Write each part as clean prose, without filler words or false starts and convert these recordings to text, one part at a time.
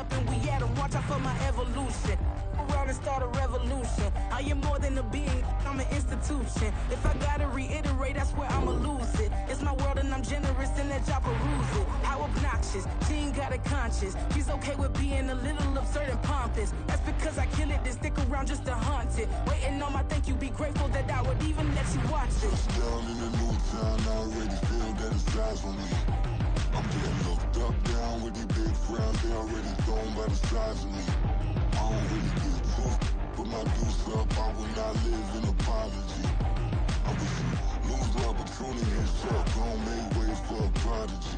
up and we at 'em. Watch out for my evolution. Around and start a revolution. I am more than a being, I'm an institution. If I gotta reiterate, that's where I'ma lose it. It's my world and I'm generous and that y'all peruse it. How obnoxious, she ain't got a conscience. She's okay with being a little absurd and pompous. That's because I kill it, then stick around just to haunt it. Waiting on my thank you, be grateful that I would even let you watch it. Touchdown in a new town, I already feel that it's eyes on me. I'm getting looked up, down with these big frowns, they already thrown by the size of me. I don't really get too, put my deuce up, I will not live in apology. I wish you lose the opportunity and shut, gon' make ways for a prodigy.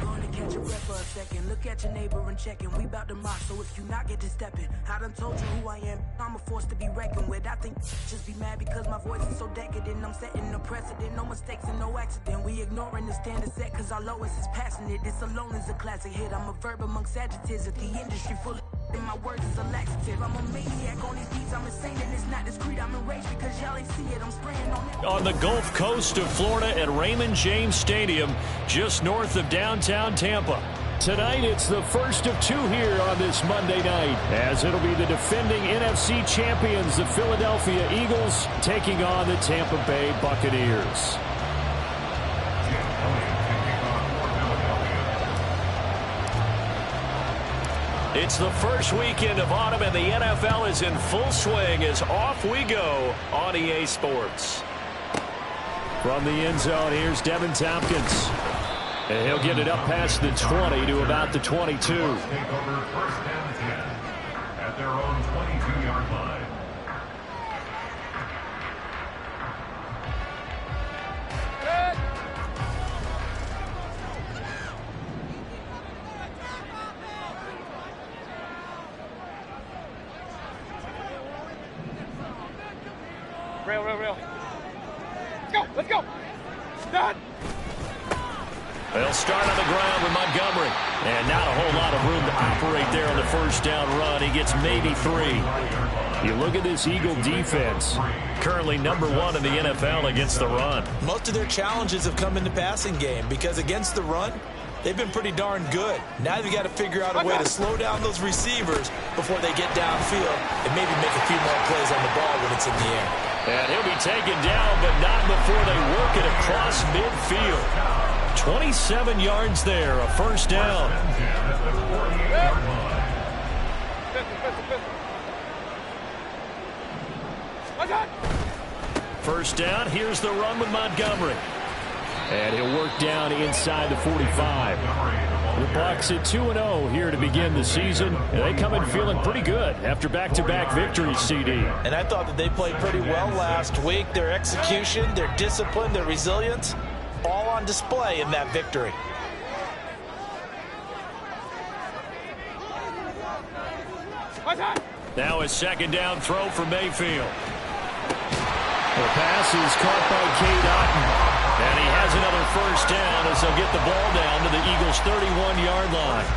Gonna catch a breath for a second, look at your neighbor and checkin'. We bout to mock, so if you not get to steppin', I done told you who I am, I'm a force to be reckoned with. I think just be mad because my voice is so decadent. I'm setting a precedent, no mistakes and no accident. We ignoring the standard set cause our lowest is passionate. This alone is a classic hit, I'm a verb amongst adjectives. If the industry full of and my words is a laxative. I'm a maniac on these beats, I'm insane and it's not discreet. I'm enraged because y'all ain't see it, I'm spraying on it. On the Gulf Coast of Florida at Raymond James Stadium, just north of downtown Tampa. Tonight, it's the first of two here on this Monday night, as it'll be the defending NFC champions, the Philadelphia Eagles, taking on the Tampa Bay Buccaneers. It's the first weekend of autumn, and the NFL is in full swing as off we go on EA Sports. From the end zone, here's Devin Tompkins. And he'll get it up past the 20 to about the 22. Take over first and 10 at their own 22-yard line. Real. Let's go. Done. They'll start on the ground with Montgomery. And not a whole lot of room to operate there on the first down run. He gets maybe 3. You look at this Eagle defense. Currently number 1 in the NFL against the run. Most of their challenges have come in the passing game because against the run, they've been pretty darn good. Now they've got to figure out a way to slow down those receivers before they get downfield and maybe make a few more plays on the ball when it's in the air. And he'll be taken down, but not before they work it across midfield. 27 yards there, a first down. First down, here's the run with Montgomery. And he'll work down inside the 45. The Bucs at 2-0 here to begin the season. And they come in feeling pretty good after back-to-back victories, CD. And I thought that they played pretty well last week. Their execution, their discipline, their resilience, all on display in that victory. Now a second down throw for Mayfield. The pass is caught by Cade Otton. And he has another first down as they'll get the ball down to the Eagles' 31-yard line.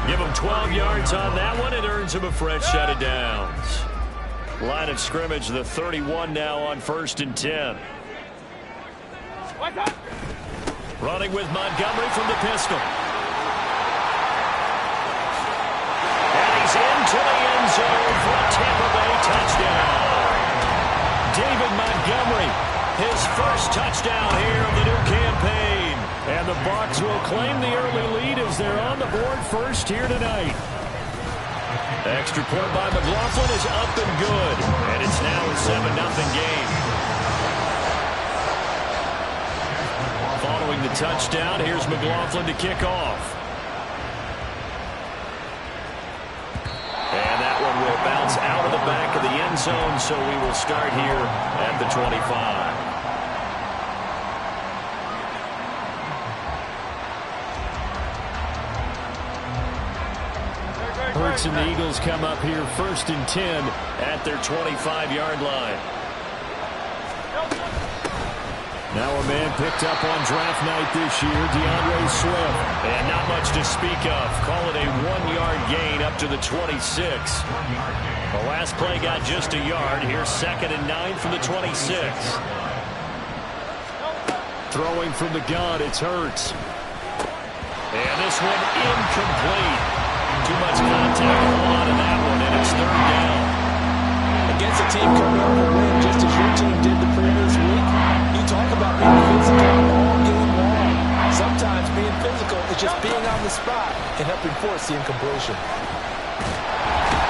Give him 12 yards on that one. It earns him a fresh set of downs. Line of scrimmage, the 31 now on 1st and 10. Running with Montgomery from the pistol. And he's into the end zone for a Tampa Bay touchdown. David Montgomery, his first touchdown here of the new campaign. And the Bucs will claim the early lead as they're on the board first here tonight. Extra point by McLaughlin is up and good. And it's now a 7-0 game. Following the touchdown, here's McLaughlin to kick off. And that one will bounce out of the back of the end zone, so we will start here at the 25. Hurts and the Eagles come up here 1st and 10 at their 25-yard line. Now a man picked up on draft night this year, DeAndre Swift. And not much to speak of. Call it a 1-yard gain up to the 26. The last play got just a yard. Here's 2nd and 9 from the 26. Throwing from the gun, it's Hurts. And this one incomplete. Too much contact to hold on to that one, and it's third down. Against a team coming off a win just as your team did the previous week, you talk about being physical all game long. Sometimes being physical is just being on the spot and helping force the incompletion.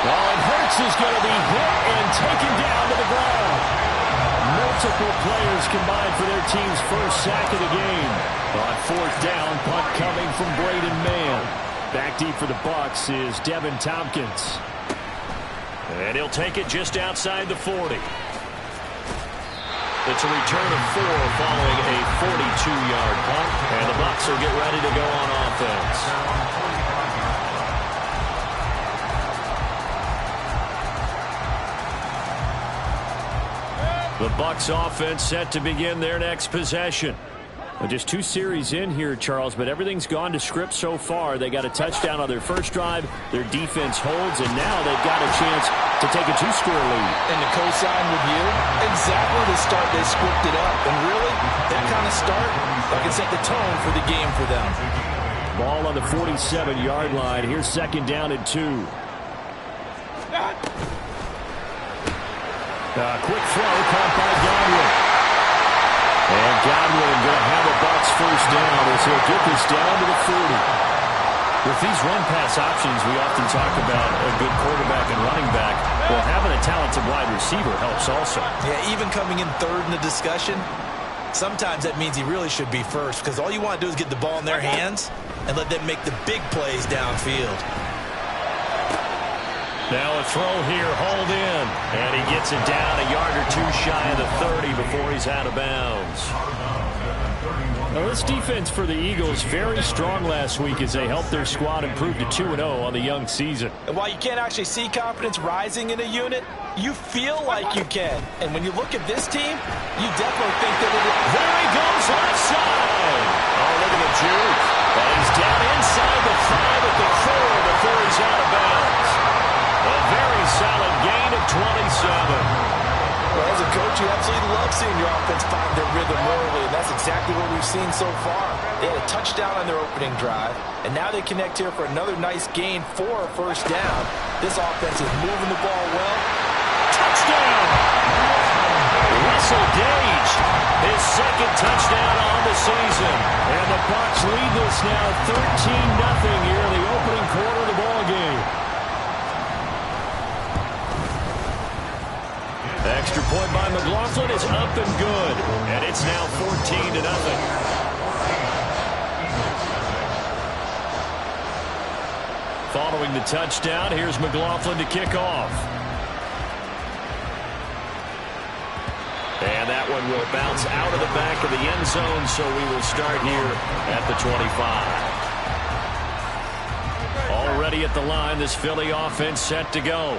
Well, and Hurts is going to be hit and taken down to the ground. Multiple players combined for their team's first sack of the game. On fourth down, punt coming from Braden Mann. Back deep for the Bucs is Devin Tompkins. And he'll take it just outside the 40. It's a return of 4 following a 42-yard punt. And the Bucs will get ready to go on offense. The Bucs offense set to begin their next possession. Just 2 series in here, Charles, but everything's gone to script so far. They got a touchdown on their first drive. Their defense holds, and now they've got a chance to take a 2-score lead. And to co-sign with you, exactly the start they scripted up. And really, that kind of start, that can set the tone for the game for them. Ball on the 47-yard line. Here's second down and 2. Quick throw caught by Godwin. And Godwin going to have a Bucs first down as he'll get this down to the 40. With these run-pass options, we often talk about a good quarterback and running back. Well, having a talented wide receiver helps also. Yeah, even coming in third in the discussion, sometimes that means he really should be first because all you want to do is get the ball in their hands and let them make the big plays downfield. Now a throw here, hold in. And he gets it down a yard or 2 shy of the 30 before he's out of bounds. Now this defense for the Eagles very strong last week as they helped their squad improve to 2-0 on the young season. And while you can't actually see confidence rising in a unit, you feel like you can. And when you look at this team, you definitely think that it is. There he goes left side. Oh, look at the juke. And he's down inside the 5 at the 4 before he's out of bounds. A very solid gain of 27. Well, as a coach, you absolutely love seeing your offense find their rhythm early, and that's exactly what we've seen so far. They had a touchdown on their opening drive, and now they connect here for another nice gain for a first down. This offense is moving the ball well. Touchdown! Russell Gage, his second touchdown on the season. And the Bucs lead this now 13-0 here in the opening quarter of the ball game. Extra point by McLaughlin is up and good. And it's now 14-0. Following the touchdown, here's McLaughlin to kick off. And that one will bounce out of the back of the end zone, so we will start here at the 25. Already at the line, this Philly offense set to go.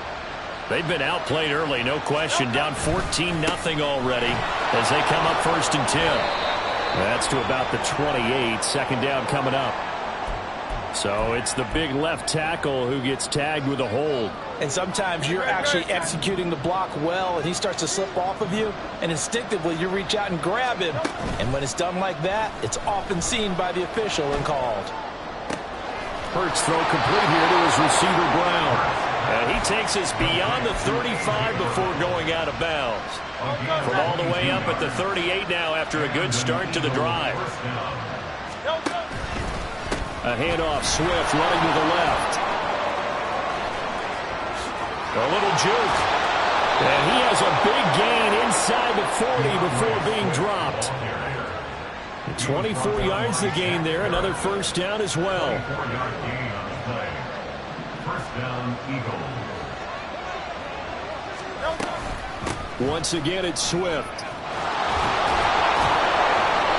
They've been outplayed early, no question. Down 14-0 already as they come up 1st and 10. That's to about the 28. Second down coming up. So it's the big left tackle who gets tagged with a hold. And sometimes you're actually executing the block well, and he starts to slip off of you, and instinctively you reach out and grab him. And when it's done like that, it's often seen by the official and called. Hurts throw complete here to his receiver Brown. And he takes us beyond the 35 before going out of bounds. From all the way up at the 38 now after a good start to the drive. A handoff, Swift running to the left. A little juke. And he has a big gain inside the 40 before being dropped. 24 yards to gain there. Another first down as well. First down, Eagles. Once again, it's Swift.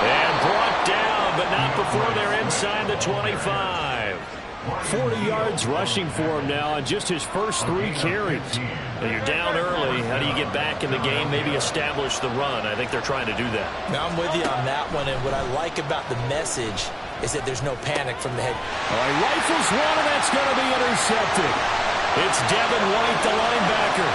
And brought down, but not before they're inside the 25. 40 yards rushing for him now on just his first 3 carries. Now you're down early. How do you get back in the game? Maybe establish the run. I think they're trying to do that. Now I'm with you on that one, and what I like about the message is that there's no panic from the head. All right, rifles one, and that's going to be intercepted. It's Devin White, the linebacker.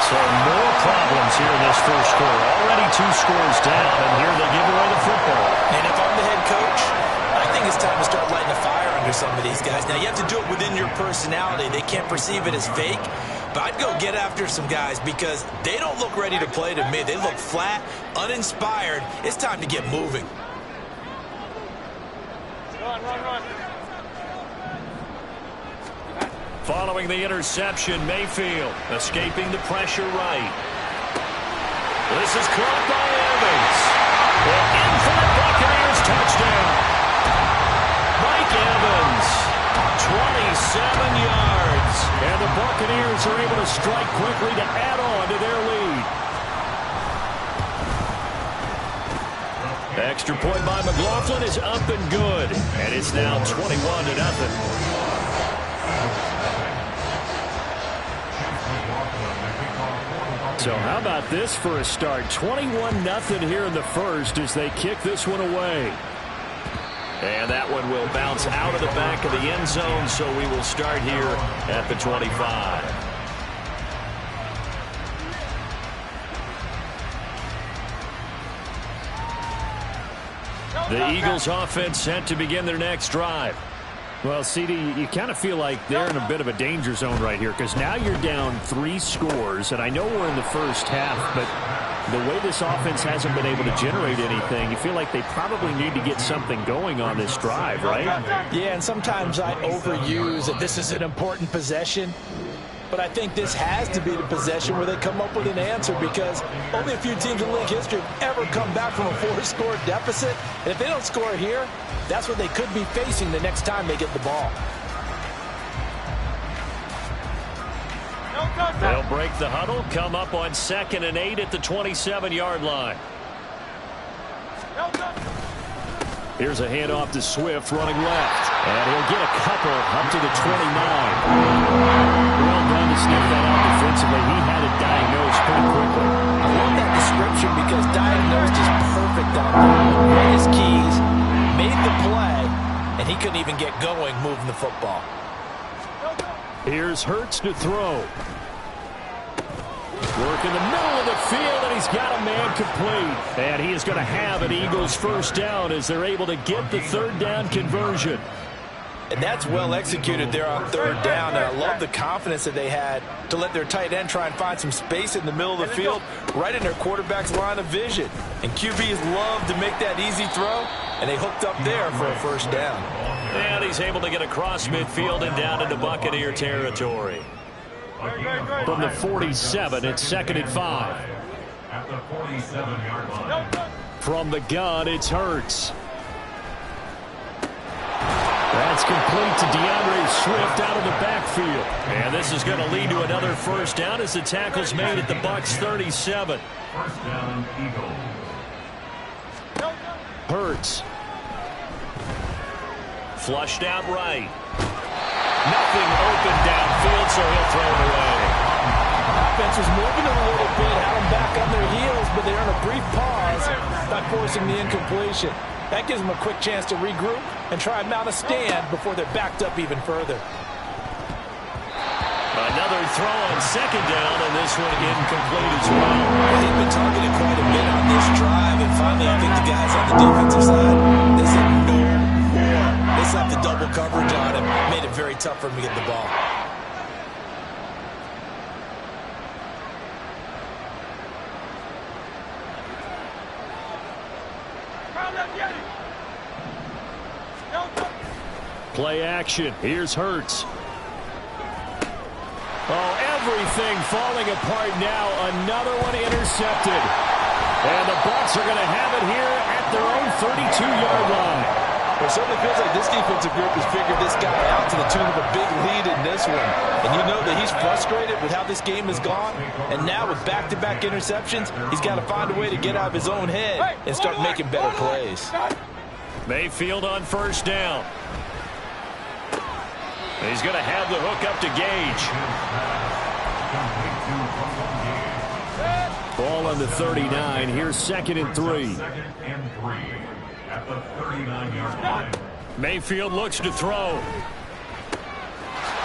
So more problems here in this first quarter. Already 2 scores down, and here they give away the football. And if I'm the head coach, I think it's time to start lighting a fire under some of these guys. Now, you have to do it within your personality. They can't perceive it as fake. But I'd go get after some guys because they don't look ready to play to me. They look flat, uninspired. It's time to get moving. Run. Following the interception, Mayfield escaping the pressure right. This is caught by Evans. In for the Buccaneers touchdown. Mike Evans, 27 yards. And the Buccaneers are able to strike quickly to add on to their lead. Extra point by McLaughlin is up and good. And it's now 21-0. So how about this for a start? 21-0 here in the first as they kick this one away. And that one will bounce out of the back of the end zone, so we will start here at the 25. The Eagles offense set to begin their next drive. Well, CD, you kind of feel like they're in a bit of a danger zone right here because now you're down 3 scores, and I know we're in the first half, but the way this offense hasn't been able to generate anything, you feel like they probably need to get something going on this drive, right? Yeah, and sometimes I overuse that this is an important possession. But I think this has to be the possession where they come up with an answer because only a few teams in league history have ever come back from a 4-score deficit. And if they don't score here, that's what they could be facing the next time they get the ball. They'll break the huddle, come up on 2nd and 8 at the 27-yard line. Here's a handoff to Swift running left. And he'll get a couple up to the 29. Well done to sniff that out defensively. He had it diagnosed pretty quickly. I love that description because diagnosed is perfect out there. Read his keys, made the play, and he couldn't even get going moving the football. Here's Hurts to throw. Work in the middle of the field, and he's got a man complete. And he is going to have an Eagles first down as they're able to get the 3rd down conversion. And that's well executed there on 3rd down. And I love the confidence that they had to let their tight end try and find some space in the middle of the field, right in their quarterback's line of vision. And QBs love to make that easy throw, and they hooked up there for a first down. And he's able to get across midfield and down into Buccaneer territory. From the 47, it's 2nd and 5. At the 47-yard line. From the gun, it's Hurts. That's complete to DeAndre Swift out of the backfield. And this is going to lead to another first down as the tackle's made at the Bucs 37. First down, Eagles. Hurts. Flushed out right. Nothing open downfield, so he'll throw it away. Offense was moving a little bit, had them back on their heels, but they're in a brief pause by forcing the incompletion. That gives them a quick chance to regroup and try and mount a stand before they're backed up even further. Another throw on 2nd down, and this one incomplete as well. They've been targeted quite a bit on this drive, and finally I think the guys on the defensive side, they said no more. They slapped the double coverage on him, made it very tough for him to get the ball. Play action. Here's Hurts. Oh, everything falling apart now. Another one intercepted. And the Bucs are going to have it here at their own 32-yard line. Well, it certainly feels like this defensive group has figured this guy out to the tune of a big lead in this one. And you know that he's frustrated with how this game has gone. And now with back-to-back interceptions, he's got to find a way to get out of his own head and start making better plays. Mayfield on first down. He's going to have the hook up to Gage. Ball on the 39. Here's 2nd and 3. 2nd and 3 at the 39-yard line. Mayfield looks to throw.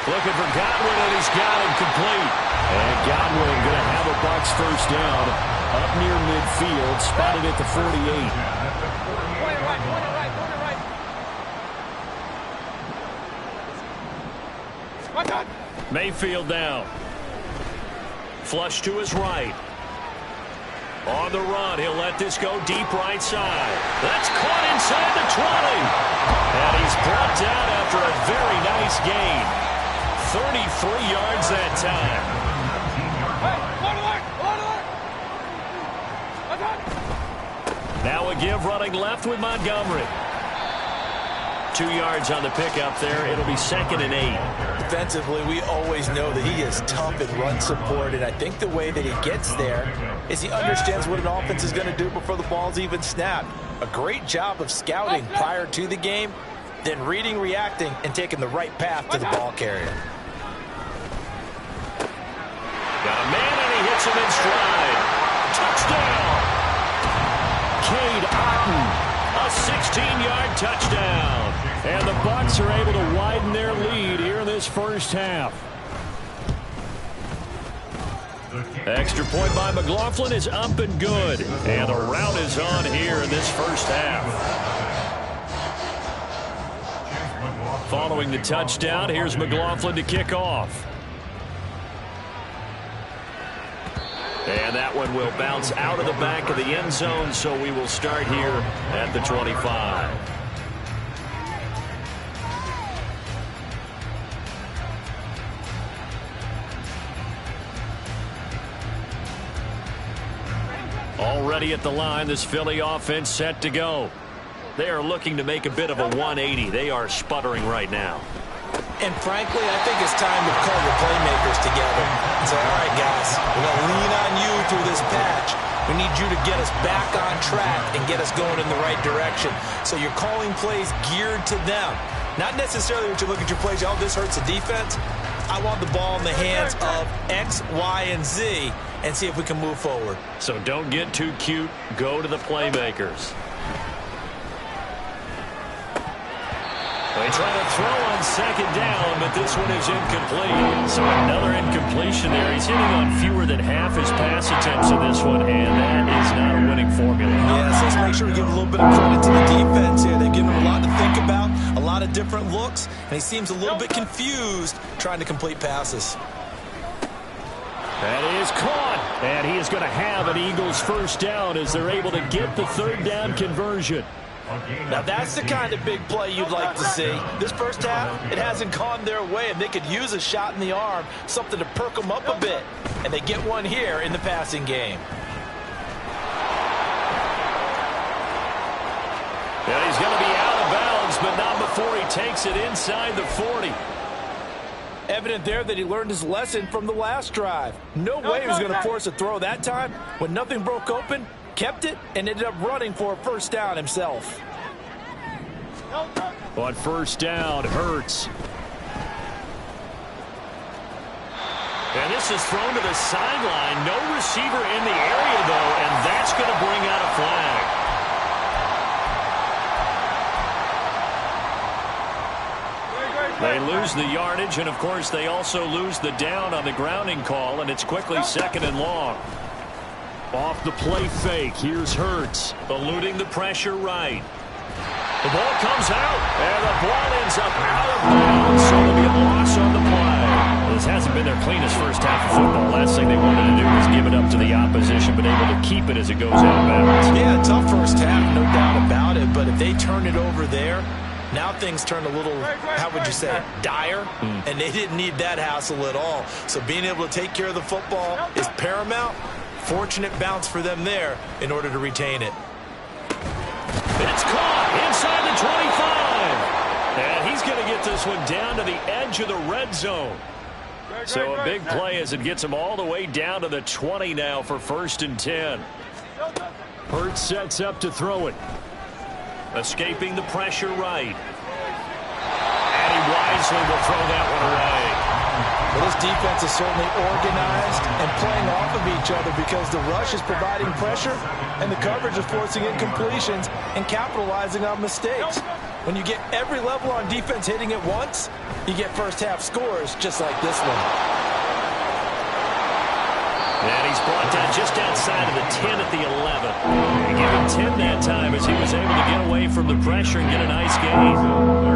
Looking for Godwin, and he's got him complete. And Godwin going to have a Bucs first down up near midfield, spotted at the 48. Mayfield now. Flush to his right. On the run, he'll let this go deep right side. That's caught inside the 20. And he's brought down after a very nice gain. 33 yards that time. Now a give running left with Montgomery. 2 yards on the pickup there. It'll be 2nd and 8. Defensively, we always know that he is tough in run support, and I think the way that he gets there is he understands what an offense is going to do before the ball's even snapped. A great job of scouting prior to the game, then reading, reacting, and taking the right path to the ball carrier. Got a man, and he hits him in stride. Touchdown! Cade Otton. A 16-yard touchdown. And the Bucs are able to widen their lead here in this first half. Extra point by McLaughlin is up and good. And the rout is on here in this first half. Following the touchdown, here's McLaughlin to kick off. And that one will bounce out of the back of the end zone, so we will start here at the 25. Already at the line, this Philly offense set to go. They are looking to make a bit of a 180. They are sputtering right now. And frankly, I think it's time to call your playmakers together and say, all right, guys, we're going to lean on you through this patch. We need you to get us back on track and get us going in the right direction. So you're calling plays geared to them. Not necessarily that you look at your plays, oh, this hurts the defense. I want the ball in the hands of X, Y, and Z and see if we can move forward. So don't get too cute. Go to the playmakers. They try to throw on 2nd down, but this one is incomplete. So another incompletion there. He's hitting on fewer than half his pass attempts in this one, and that is not a winning formula. Yeah, so let's make sure we give a little bit of credit to the defense here. They've given him a lot to think about, a lot of different looks, and he seems a little bit confused trying to complete passes. That is caught, and he is going to have an Eagles first down as they're able to get the 3rd down conversion. Now, that's the kind of big play you'd like to see. This first half, it hasn't gone their way, and they could use a shot in the arm, something to perk them up a bit. And they get one here in the passing game. And he's going to be out of bounds, but not before he takes it inside the 40. Evident there that he learned his lesson from the last drive. No way he was going to force a throw that time. When nothing broke open, kept it, and ended up running for a first down himself. On first down, Hurts. And this is thrown to the sideline. No receiver in the area, though, and that's going to bring out a flag. They lose the yardage, and, of course, they also lose the down on the grounding call, and it's quickly 2nd and long. Off the play fake, here's Hurts, eluding the pressure right. The ball comes out, and the ball ends up out of bounds, so there'll be a loss on the play. This hasn't been their cleanest first half of football. Last thing they wanted to do was give it up to the opposition, but able to keep it as it goes out of bounds. Yeah, tough first half, no doubt about it, but if they turn it over there, now things turn a little, how would you say, dire, and they didn't need that hassle at all. So being able to take care of the football is paramount. Fortunate bounce for them there in order to retain it. It's caught inside the 25. And he's going to get this one down to the edge of the red zone. So a big play as it gets him all the way down to the 20 now for 1st and 10. Hurts sets up to throw it. Escaping the pressure right. And he wisely will throw that one away. Well, this defense is certainly organized and playing off of each other because the rush is providing pressure and the coverage is forcing incompletions and capitalizing on mistakes. When you get every level on defense hitting at once, you get first half scores just like this one. And he's brought down just outside of the 10 at the 11. They gave him 10 that time as he was able to get away from the pressure and get a nice gain.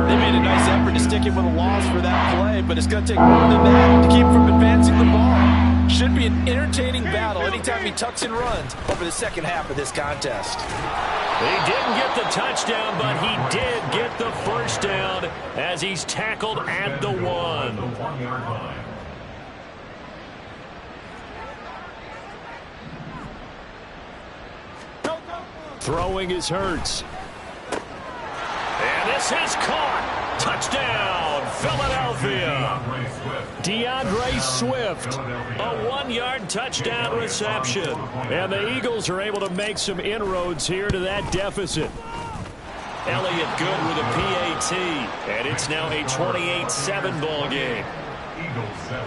They made a nice effort to stick him with a loss for that play, but it's going to take more than that to keep him from advancing the ball. Should be an entertaining battle anytime he tucks and runs over the second half of this contest. He didn't get the touchdown, but he did get the first down as he's tackled at the 1. The 1-yard line. Throwing is Hurts. And this is caught. Touchdown, Philadelphia. DeAndre Swift, a 1-yard touchdown reception. And the Eagles are able to make some inroads here to that deficit. Elliott good with a PAT. And it's now a 28-7 ball game. Eagles 7.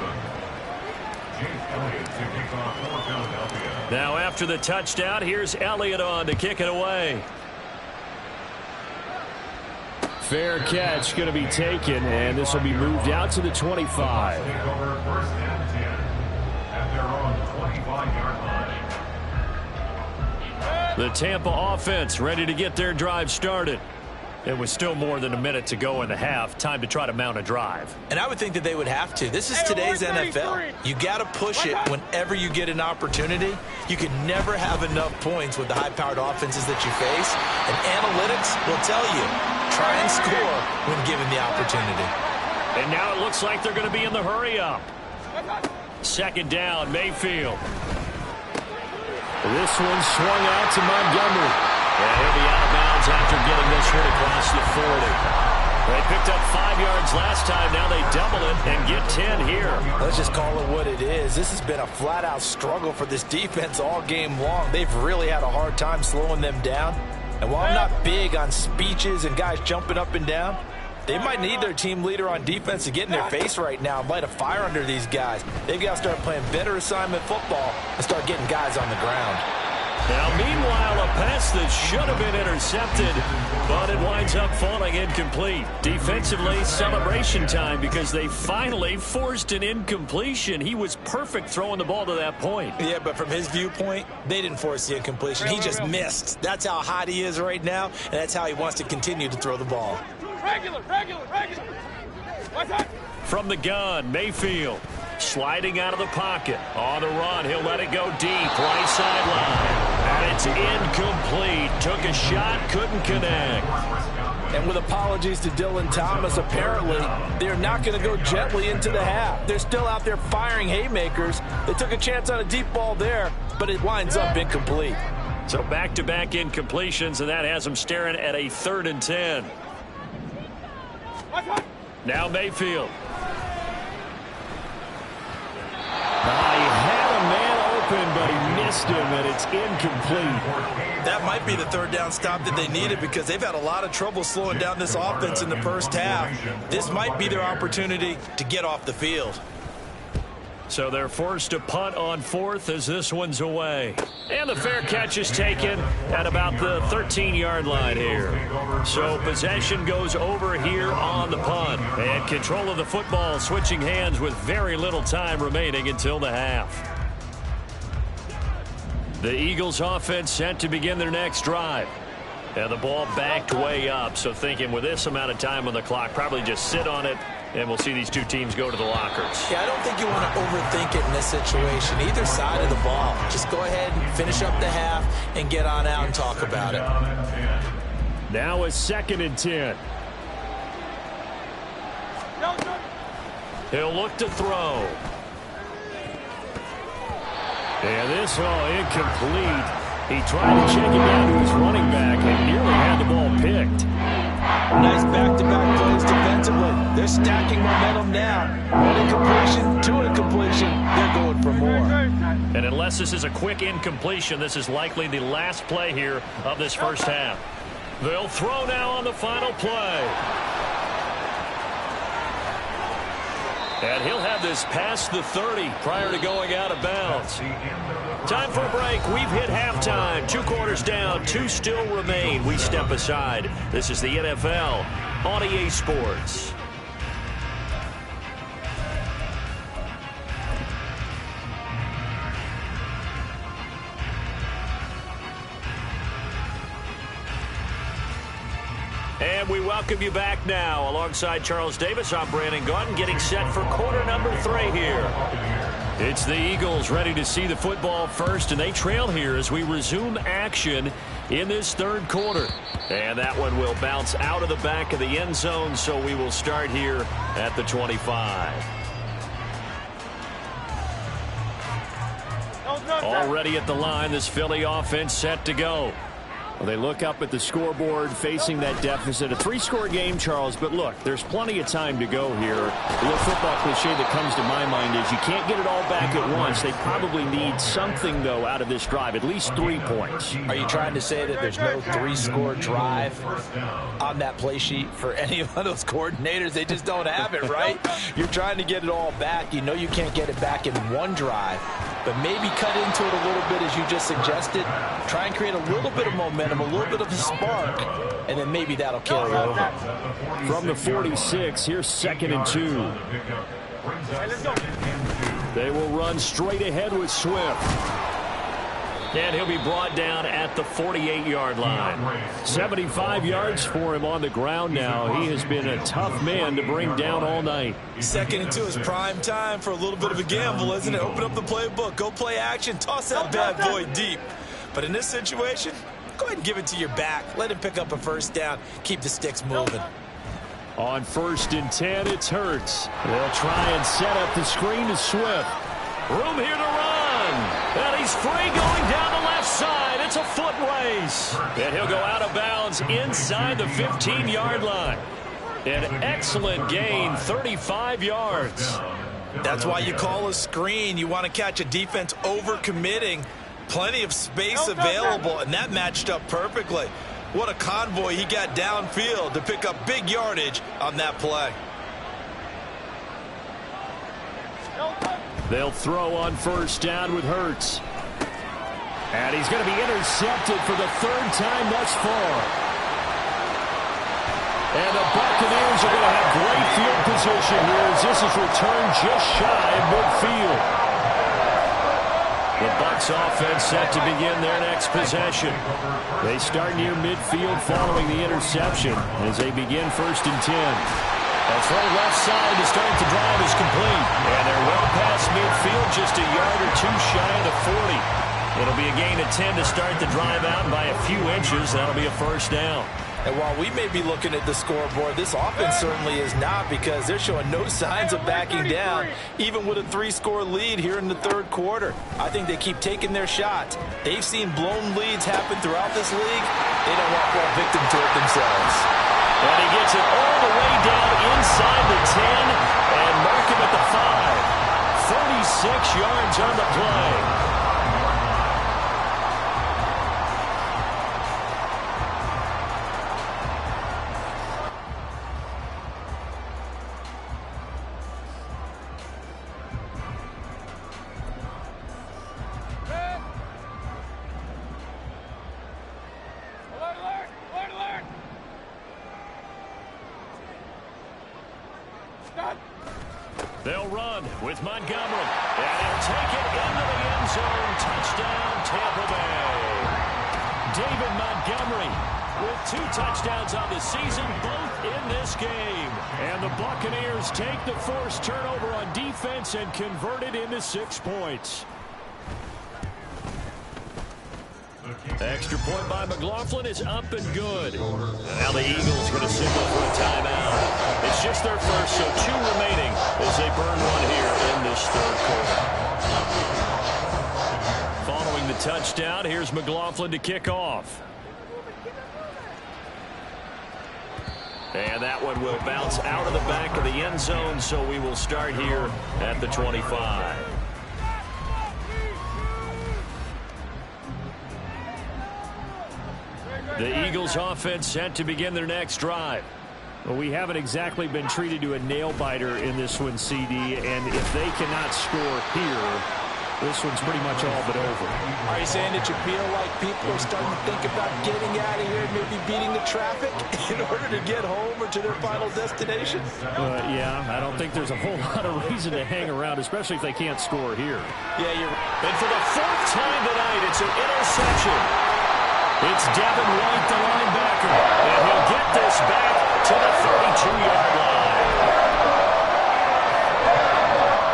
Chase Elliott to kick off for Philadelphia. Now after the touchdown, here's Elliott on to kick it away. Fair catch going to be taken, and this will be moved out to the 25. Take over 1st and 10 at their own 25-yard line. The Tampa offense ready to get their drive started. It was still more than a minute to go in the half. Time to try to mount a drive. And I would think that they would have to. This is today's NFL. You got to push it whenever you get an opportunity. You can never have enough points with the high-powered offenses that you face. And analytics will tell you, try and score when given the opportunity. And now it looks like they're going to be in the hurry-up. Second down, Mayfield. This one swung out to Montgomery. And he'll be out of bounds after getting this one across the 40. They picked up 5 yards last time. Now they double it and get 10 here. Let's just call it what it is. This has been a flat-out struggle for this defense all game long. They've really had a hard time slowing them down. And while I'm not big on speeches and guys jumping up and down, they might need their team leader on defense to get in their face right now and light a fire under these guys. They've got to start playing better assignment football and start getting guys on the ground. Now, meanwhile, a pass that should have been intercepted, but it winds up falling incomplete. Defensively, celebration time because they finally forced an incompletion. He was perfect throwing the ball to that point. Yeah, but from his viewpoint, they didn't force the incompletion. He just missed. That's how hot he is right now, and that's how he wants to continue to throw the ball. Regular. From the gun, Mayfield. Sliding out of the pocket. On the run, he'll let it go deep. Right sideline. And it's incomplete. Took a shot, couldn't connect. And with apologies to Dylan Thomas, apparently they're not going to go gently into the half. They're still out there firing haymakers. They took a chance on a deep ball there, but it winds up incomplete. So back-to-back incompletions, and that has them staring at a 3rd and 10. Now Mayfield. He had a man open, but he missed him, and it's incomplete. That might be the 3rd down stop that they needed because they've had a lot of trouble slowing down this offense in the first half. This might be their opportunity to get off the field. So they're forced to punt on 4th as this one's away. And the fair catch is taken at about the 13-yard line here. So possession goes over here on the punt. And control of the football switching hands with very little time remaining until the half. The Eagles offense set to begin their next drive. And the ball backed way up. So thinking with this amount of time on the clock, probably just sit on it. And we'll see these two teams go to the lockers. Yeah, I don't think you want to overthink it in this situation. Either side of the ball. Just go ahead and finish up the half and get on out and talk about it. Now a 2nd and 10. He'll look to throw. And this one incomplete. He tried to check it down to his running back and nearly had the ball picked. Nice back-to-back plays defensively. They're stacking momentum now. One incompletion, 2 incompletion. They're going for more. And unless this is a quick incompletion, this is likely the last play here of this first half. They'll throw now on the final play. And he'll have this past the 30 prior to going out of bounds. Time for a break. We've hit halftime. 2 quarters down. 2 still remain. We step aside. This is the NFL on EA Sports. And we welcome welcome you back now. Alongside Charles Davis, I'm Brandon Gaudin, getting set for quarter number 3 here. It's the Eagles ready to see the football first, and they trail here as we resume action in this third quarter. And that one will bounce out of the back of the end zone, so we will start here at the 25. Already at the line, this Philly offense set to go. Well, they look up at the scoreboard facing that deficit. A 3-score game, Charles, but look, there's plenty of time to go here. The little football cliche that comes to my mind is you can't get it all back at once. They probably need something, though, out of this drive, at least 3 points. Are you trying to say that there's no 3-score drive on that play sheet for any of those coordinators? They just don't have it, right? You're trying to get it all back. You know you can't get it back in one drive, but maybe cut into it a little bit as you just suggested. Try and create a little bit of momentum, a little bit of a spark, and then maybe that'll carry over. From the 46, here's 2nd and 2. They will run straight ahead with Swift. And he'll be brought down at the 48-yard line. 75 yards for him on the ground now. He has been a tough man to bring down all night. 2nd and 2 is prime time for a little bit of a gamble, isn't it? Open up the playbook, go play action, toss that bad boy deep. But in this situation, go ahead and give it to your back. Let him pick up a first down. Keep the sticks moving. On 1st and 10, it's Hurts. They'll try and set up the screen to Swift. Room here to run. And he's free going down the left side. It's a foot race. And he'll go out of bounds inside the 15-yard line. An excellent gain, 35 yards. That's why you call a screen. You want to catch a defense overcommitting. Plenty of space available, and that matched up perfectly. What a convoy he got downfield to pick up big yardage on that play. They'll throw on 1st down with Hurts. And he's going to be intercepted for the 3rd time thus far. And the Buccaneers are going to have great field position here as this is returned just shy of midfield. The Bucs offense set to begin their next possession. They start near midfield following the interception as they begin 1st and 10. That's right, left side to start the drive is complete. And they're well past midfield, just a yard or 2 shy of the 40. It'll be a gain of 10 to start the drive out by a few inches. That'll be a 1st down. And while we may be looking at the scoreboard, this offense certainly is not, because they're showing no signs of backing down, even with a 3-score lead here in the 3rd quarter. I think they keep taking their shots. They've seen blown leads happen throughout this league. They don't want to fall victim to it themselves. And he gets it all the way down inside the 10 and mark him at the 5. 36 yards on the play. They'll run with Montgomery, and he'll take it into the end zone. Touchdown, Tampa Bay. David Montgomery with 2 touchdowns on the season, both in this game. And the Buccaneers take the forced turnover on defense and convert it into 6 points. Extra point by McLaughlin is up and good. Now the Eagles going to signal for a timeout. It's just their first, so 2 remaining as they burn one here in this 3rd quarter. Following the touchdown, here's McLaughlin to kick off. And that one will bounce out of the back of the end zone, so we will start here at the 25. The Eagles offense set to begin their next drive. Well, we haven't exactly been treated to a nail-biter in this one, CD, and if they cannot score here, this one's pretty much all but over. Are you saying that you feel like people are starting to think about getting out of here and maybe beating the traffic in order to get home or to their final destination? Yeah, I don't think there's a whole lot of reason to hang around, especially if they can't score here. Yeah, you're right. And for the 4th time tonight, it's an interception. It's Devin White, the linebacker, and he'll get this back to the 32-yard line.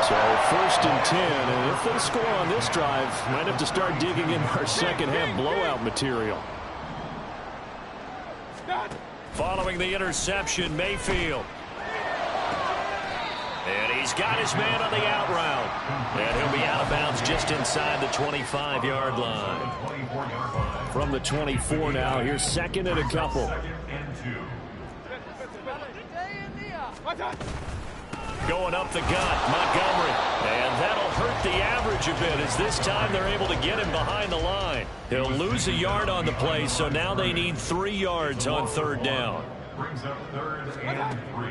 So 1st and 10, and if they score on this drive, might have to start digging in our second-half blowout material. Following the interception, Mayfield. And he's got his man on the out route. And he'll be out of bounds just inside the 25-yard line. From the 24 now, here's 2nd and a couple. Going up the gut, Montgomery. And that'll hurt the average a bit, as this time they're able to get him behind the line. He'll lose a yard on the play, so now they need 3 yards on 3rd down.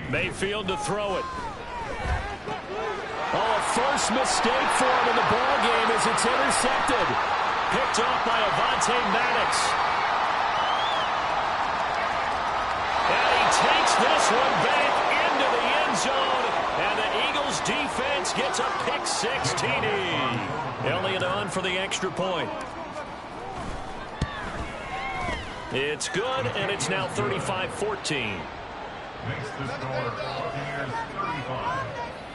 Mayfield to throw it. Oh, first mistake for him in the ball game as it's intercepted. Picked off by Avonte Maddox. And he takes this one back into the end zone. And the Eagles defense gets a pick-6 TD. Elliott on for the extra point. It's good, and it's now 35-14. Makes the score Buccaneers 35,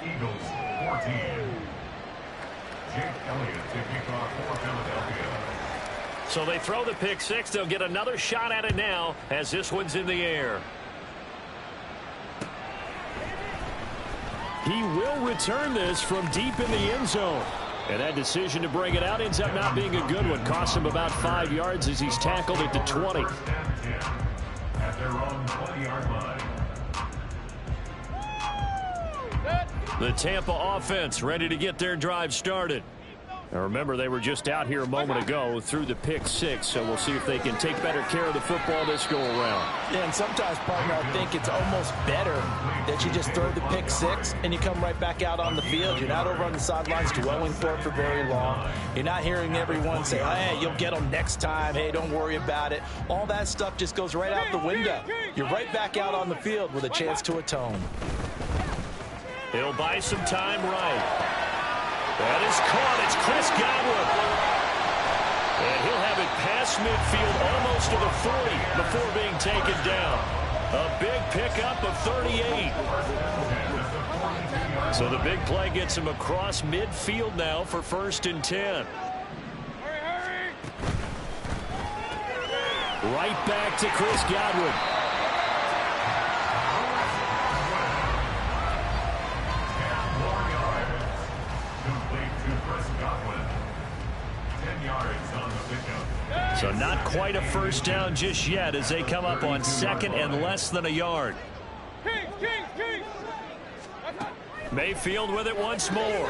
Eagles 14. Jake Elliott to kick off for Philadelphia. So they throw the pick-6. They'll get another shot at it now as this one's in the air. He will return this from deep in the end zone. And that decision to bring it out ends up not being a good one. Costs him about 5 yards as he's tackled at the 20. At their own 20-yard line. The Tampa offense ready to get their drive started. Now remember, they were just out here a moment ago through the pick-6, so we'll see if they can take better care of the football this go-around. Yeah, and sometimes, partner, I think it's almost better that you just throw the pick-6 and you come right back out on the field. You're not over on the sidelines dwelling for it for very long. You're not hearing everyone say, hey, you'll get them next time. Hey, don't worry about it. All that stuff just goes right out the window. You're right back out on the field with a chance to atone. He'll buy some time right. That is caught. It's Chris Godwin. And he'll have it past midfield almost to the 40 before being taken down. A big pickup of 38. So the big play gets him across midfield now for 1st and 10. Right back to Chris Godwin. So not quite a first down just yet as they come up on 2nd and less than a yard. Mayfield with it once more.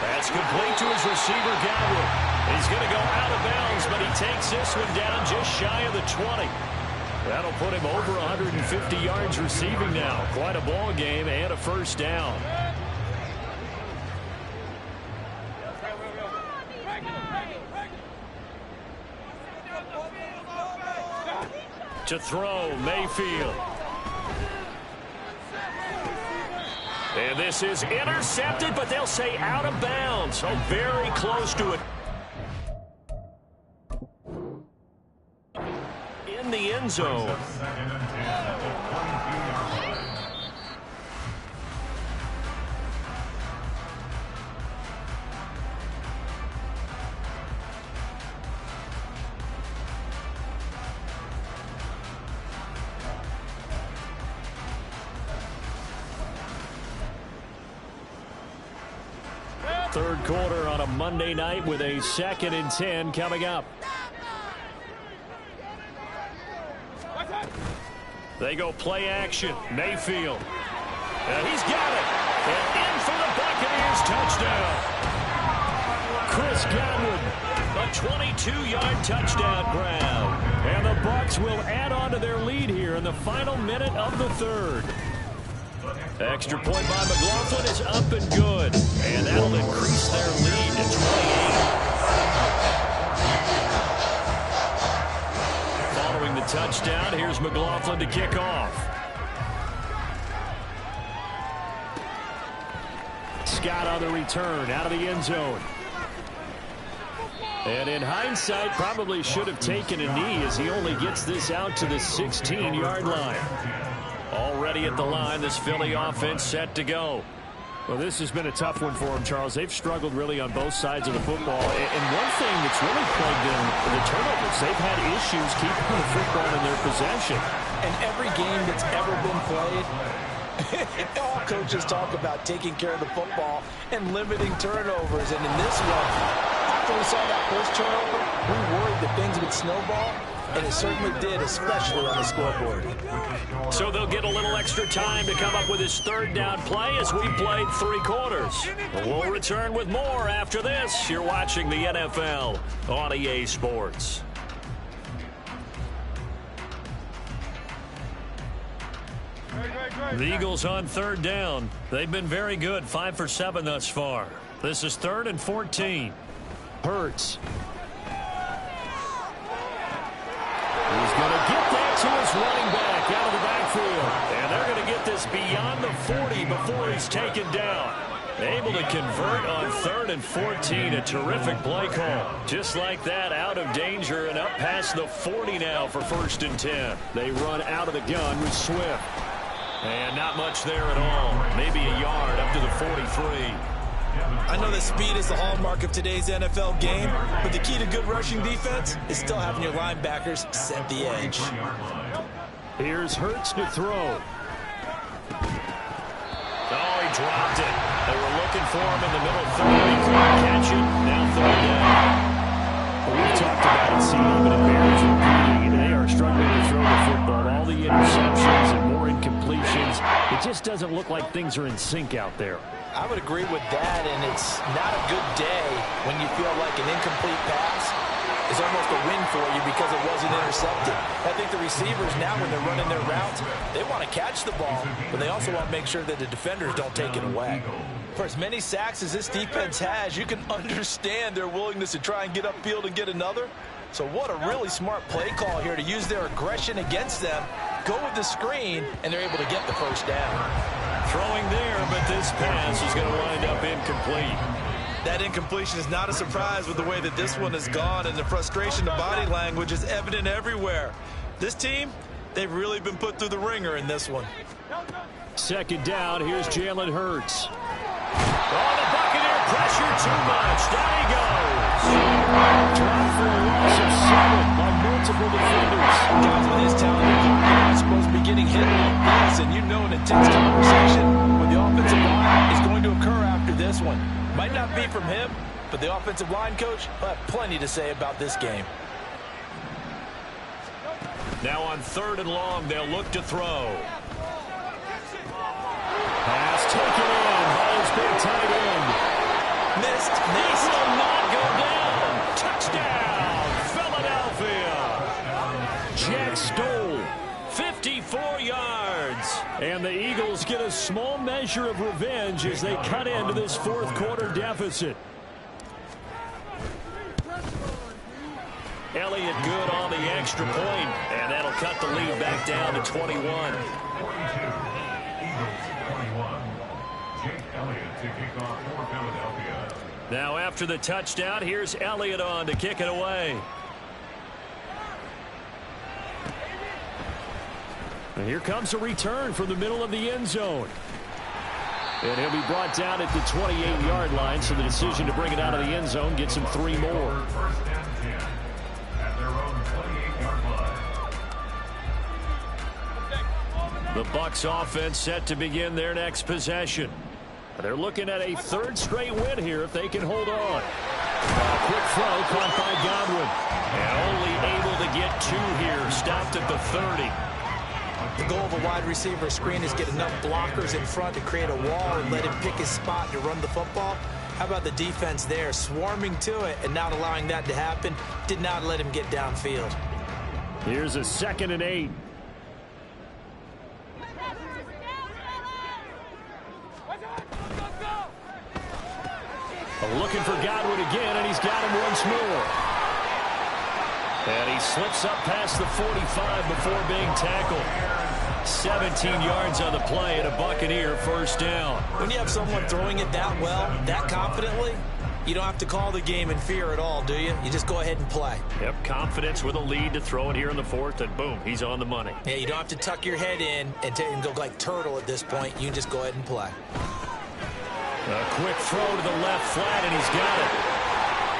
That's complete to his receiver, Godwin. He's going to go out of bounds, but he takes this one down just shy of the 20. That'll put him over 150 yards receiving now. Quite a ball game and a first down. To throw, Mayfield. And this is intercepted, but they'll say out of bounds. So very close to it. In the end zone. Third quarter on a Monday night with a 2nd and 10 coming up. They go play action. Mayfield. And he's got it. And in for the Buccaneers touchdown. Chris Godwin, a 22-yard touchdown grab. And the Bucs will add on to their lead here in the final minute of the 3rd. Extra point by McLaughlin is up and good. And that'll increase their lead to 28. Following the touchdown, here's McLaughlin to kick off. Scott on the return, out of the end zone. And in hindsight, probably should have taken a knee as he only gets this out to the 16-yard line. Already at the line, this Philly offense set to go. Well, this has been a tough one for them, Charles. They've struggled really on both sides of the football. And one thing that's really plagued them, the turnovers. They've had issues keeping the football in their possession. And every game that's ever been played, all coaches talk about taking care of the football and limiting turnovers. And in this one, after we saw that first turnover, we worried that things would snowball. And it certainly did, especially on the scoreboard. So they'll get a little extra time to come up with his third down play as we played 3 quarters. We'll return with more after this. You're watching the NFL on EA Sports. The Eagles on third down. They've been very good, 5 for 7 thus far. This is 3rd and 14. Hurts. He's going to get that to his running back out of the backfield. And they're going to get this beyond the 40 before he's taken down. Able to convert on 3rd and 14. A terrific play call. Just like that, out of danger and up past the 40 now for 1st and 10. They run out of the gun with Swift. And not much there at all. Maybe a yard up to the 43. I know that speed is the hallmark of today's NFL game, but the key to good rushing defense is still having your linebackers set the edge. Here's Hurts to throw. Oh, he dropped it. They were looking for him in the middle third. He couldn't catch it. Now 3rd down. Well, we've talked about it, seeing even it bears repeating. They are struggling to throw the football. All the interceptions and more incompletions. It just doesn't look like things are in sync out there. I would agree with that, and it's not a good day when you feel like an incomplete pass is almost a win for you because it wasn't intercepted. I think the receivers now, when they're running their routes, they want to catch the ball, but they also want to make sure that the defenders don't take it away. For as many sacks as this defense has, you can understand their willingness to try and get upfield and get another. So what a really smart play call here to use their aggression against them, go with the screen, and they're able to get the 1st down. Throwing there, but this pass is going to wind up incomplete. That incompletion is not a surprise with the way that this one has gone, and the frustration of body language is evident everywhere. This team, they've really been put through the ringer in this one. 2nd down, here's Jalen Hurts. Oh, the Buccaneer pressure too much. Down he goes. Dropped for a loss of 7 by multiple defenders. Guys with his talent are supposed to be getting hit like this, and you know an intense conversation with the offensive line is going to occur after this one. Might not be from him, but the offensive line coach will have plenty to say about this game. Now on 3rd and long, they'll look to throw. Pass taken in by his big tight end. Missed. This will not go down. Touchdown, Philadelphia. Jack Stoll. 54 yards. And the Eagles get a small measure of revenge as they cut into this 4th quarter deficit. Elliott good on the extra point, and that'll cut the lead back down to 21. 42, Eagles 21. Jake Elliott to kick off for Philadelphia. Now after the touchdown, here's Elliott on to kick it away. And here comes a return from the middle of the end zone. And he'll be brought down at the 28-yard line, so the decision to bring it out of the end zone gets him 3 more. 1st and 10 at their own 28-yard line. The Bucs offense set to begin their next possession. They're looking at a 3rd straight win here if they can hold on. A quick throw caught by Godwin. And only able to get 2 here, stopped at the 30. The goal of a wide receiver screen is get enough blockers in front to create a wall and let him pick his spot to run the football. How about the defense there, swarming to it and not allowing that to happen? Did not let him get downfield. Here's a 2nd and 8. Looking for Godwin again, and he's got him once more. And he slips up past the 45 before being tackled. 17 yards on the play and a Buccaneer 1st down. When you have someone throwing it that well, that confidently, You don't have to call the game in fear at all, do you? You just go ahead and play. Yep, confidence with a lead to throw it here in the fourth, and boom, he's on the money. Yeah, you don't have to tuck your head in and go like turtle at this point. You can just go ahead and play. A quick throw to the left flat, and he's got it.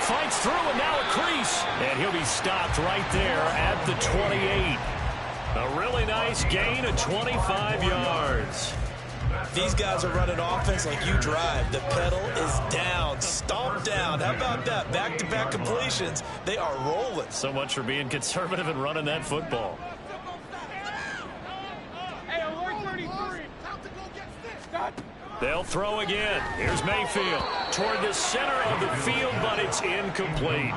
Fights through, and now a crease. And he'll be stopped right there at the 28. A really nice gain of 25 yards. These guys are running offense like you drive. The pedal is down, stomped down. How about that? Back-to-back completions. They are rolling. So much for being conservative and running that football. Hey, alert 33. They'll throw again. Here's Mayfield toward the center of the field, but it's incomplete.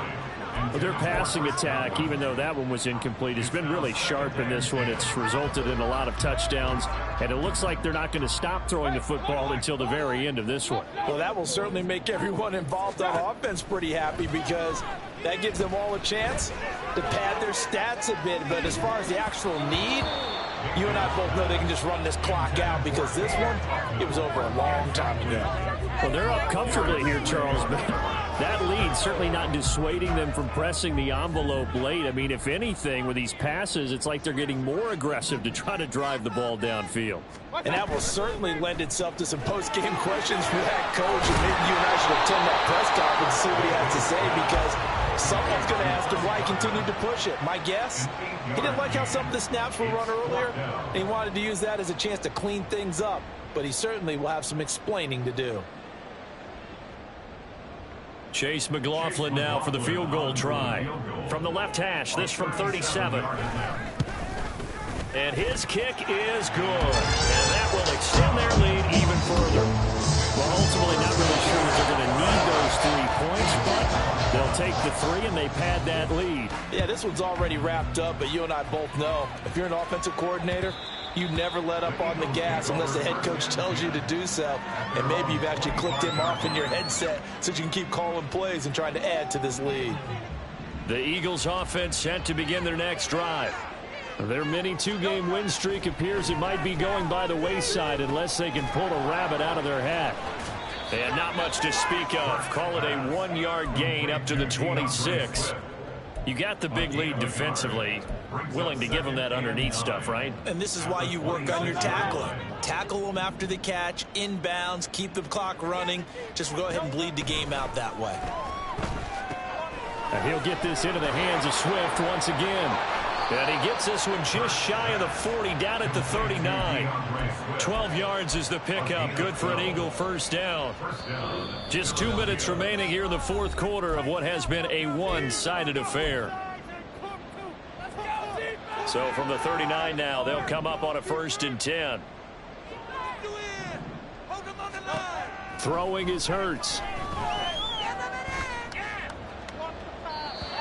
Well, their passing attack, even though that one was incomplete, has been really sharp in this one. It's resulted in a lot of touchdowns, and it looks like they're not going to stop throwing the football until the very end of this one. Well, that will certainly make everyone involved on offense pretty happy because that gives them all a chance to pad their stats a bit. But as far as the actual need, you and I both know they can just run this clock out because this one, it was over a long time ago. Well, they're up comfortably here, Charles, but that lead certainly not dissuading them from pressing the envelope late. I mean, if anything, with these passes, it's like they're getting more aggressive to try to drive the ball downfield. And that will certainly lend itself to some post-game questions for that coach. And maybe you and I should attend that press conference and see what he has to say because someone's going to ask him why he continued to push it. My guess, he didn't like how some of the snaps were run earlier, and he wanted to use that as a chance to clean things up. But he certainly will have some explaining to do. Chase McLaughlin now for the field goal try. From the left hash, this from 37. And his kick is good. And that will extend their lead even further. Well, ultimately not really sure that they're going to need those 3 points, but they'll take the 3 and they pad that lead. Yeah, this one's already wrapped up, but you and I both know if you're an offensive coordinator, you never let up on the gas unless the head coach tells you to do so. And maybe you've actually clicked him off in your headset so you can keep calling plays and trying to add to this lead. The Eagles offense set to begin their next drive. Their mini 2-game win streak appears it might be going by the wayside unless they can pull a rabbit out of their hat. And not much to speak of. Call it a 1-yard gain up to the 26. You got the big lead defensively. Willing to give them that underneath stuff, right? And this is why you work on your tackling. Tackle them after the catch, inbounds, keep the clock running. Just go ahead and bleed the game out that way. And he'll get this into the hands of Swift once again. And he gets this one just shy of the 40, down at the 39. 12 yards is the pickup. Good for an Eagle first down. Just 2 minutes remaining here in the fourth quarter of what has been a one-sided affair. So from the 39 now, they'll come up on a 1st and 10. Throwing is Hurts.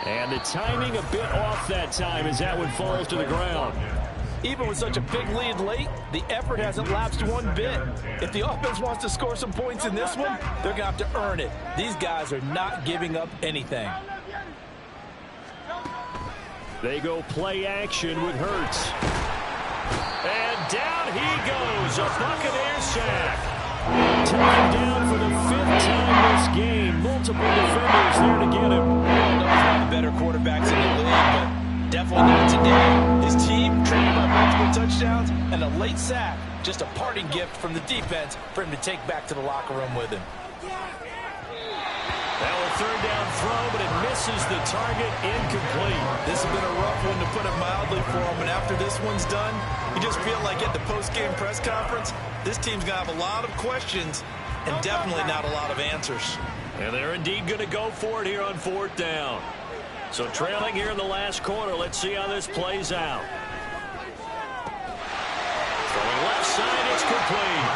And the timing a bit off that time as that one falls to the ground. Even with such a big lead late, the effort hasn't lapsed one bit. If the offense wants to score some points in this one, they're going to have to earn it. These guys are not giving up anything. They go play action with Hurts. And down he goes, a Buccaneers sack. Taken down for the 5th time this game. Multiple defenders there to get him. Well, he's one of the better quarterbacks in the league, but definitely not today. His team trained by multiple touchdowns and a late sack. Just a parting gift from the defense for him to take back to the locker room with him. Now a 3rd down throw, but it misses the target, incomplete. This has been a rough one, to put it mildly, for him. And after this one's done, you just feel like at the post-game press conference, this team's going to have a lot of questions and definitely not a lot of answers. And they're indeed going to go for it here on 4th down. So trailing here in the last quarter, let's see how this plays out. Throwing left side, it's complete.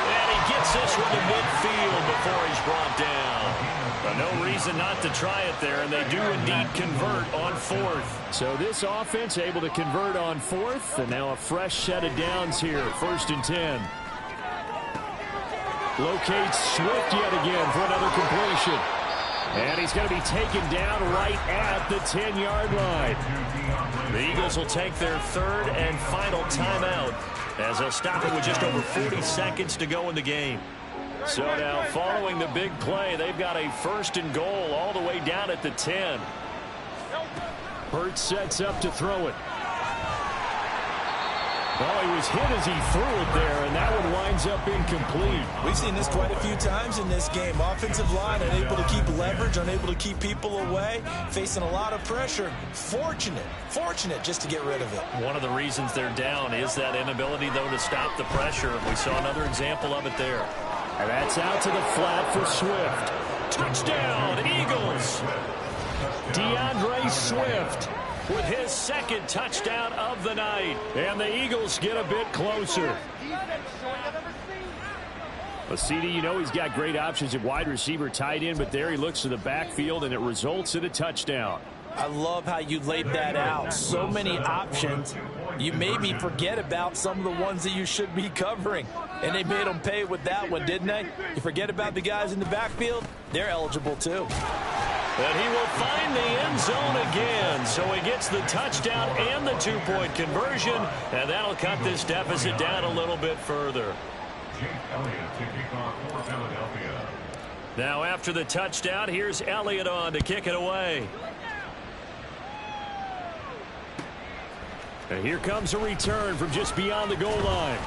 And he gets this one to midfield before he's brought down. But no reason not to try it there, and they do indeed convert on 4th. So this offense able to convert on 4th, and now a fresh set of downs here, 1st and 10. Locates Swift yet again for another completion. And he's going to be taken down right at the 10-yard line. The Eagles will take their 3rd and final timeout as they'll stop it with just over 40 seconds to go in the game. So now following the big play, they've got a 1st and goal all the way down at the 10. Burt sets up to throw it. Oh, he was hit as he threw it there, and that one winds up incomplete. We've seen this quite a few times in this game. Offensive line unable to keep leverage, unable to keep people away, facing a lot of pressure. Fortunate just to get rid of it. One of the reasons they're down is that inability, though, to stop the pressure. We saw another example of it there. And that's out to the flat for Swift. Touchdown, Eagles! DeAndre Swift with his 2nd touchdown of the night. And the Eagles get a bit closer. Well, CD, you know he's got great options at wide receiver, tight end, but there he looks to the backfield, and it results in a touchdown. I love how you laid that out. So many options. You maybe forget about some of the ones that you should be covering. And they made them pay with that one, didn't they? You forget about the guys in the backfield, they're eligible too. And he will find the end zone again. So he gets the touchdown and the 2-point conversion, and that'll cut this deficit down a little bit further. Jake Elliott to kick off for Philadelphia. Now after the touchdown, here's Elliott on to kick it away. And here comes a return from just beyond the goal line.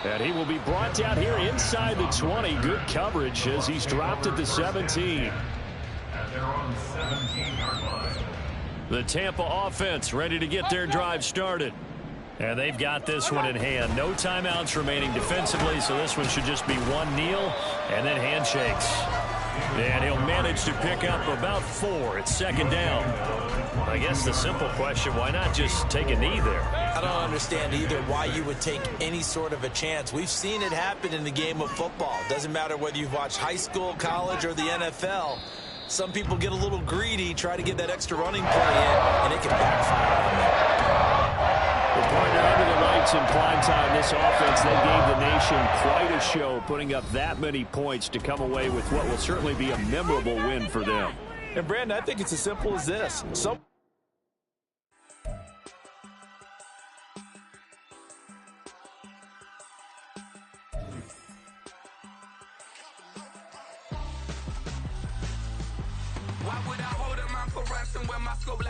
And he will be brought down here inside the 20. Good coverage as he's dropped at the 17. And they're on 17-yard line. The Tampa offense ready to get their drive started. And they've got this one in hand. No timeouts remaining defensively, so this one should just be one kneel and then handshakes. And he'll manage to pick up about 4. It's 2nd down. I guess the simple question, why not just take a knee there? I don't understand either why you would take any sort of a chance. We've seen it happen in the game of football. Doesn't matter whether you've watched high school, college, or the NFL. Some people get a little greedy, try to get that extra running play in, and it can backfire on them. The partner under the lights in prime time, this offense, they gave the nation quite a show, putting up that many points to come away with what will certainly be a memorable win for them. And Brandon, I think it's as simple as this. Why would I hold up my for ransom when my scope like